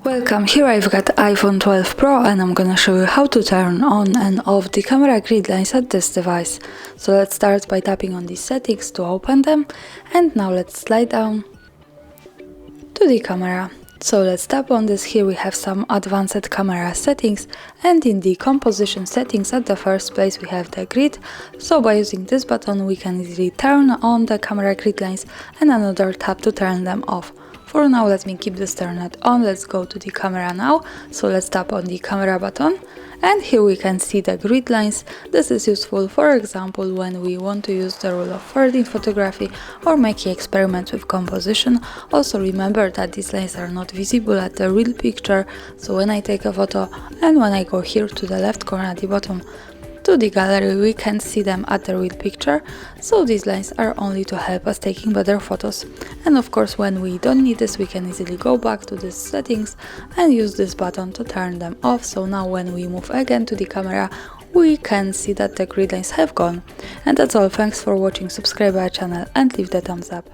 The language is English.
Welcome, here I've got iPhone 12 Pro and I'm gonna show you how to turn on and off the camera grid lines at this device. So let's start by tapping on these settings to open them, and now let's slide down to the camera. So let's tap on this. Here we have some advanced camera settings, and in the composition settings at the first place we have the grid. So by using this button we can easily turn on the camera grid lines and another tap to turn them off. For now, let me keep this turned on. Let's go to the camera now. So let's tap on the camera button, and here we can see the grid lines. This is useful, for example, when we want to use the rule of thirds in photography or making experiments with composition. Also remember that these lines are not visible at the real picture, so when I take a photo and when I go here to the left corner at the bottom to the gallery, we can see them at the real picture. So these lines are only to help us taking better photos. And of course, when we don't need this, we can easily go back to these settings and use this button to turn them off. So now when we move again to the camera, we can see that the grid lines have gone. And that's all. Thanks for watching. Subscribe our channel and leave the thumbs up.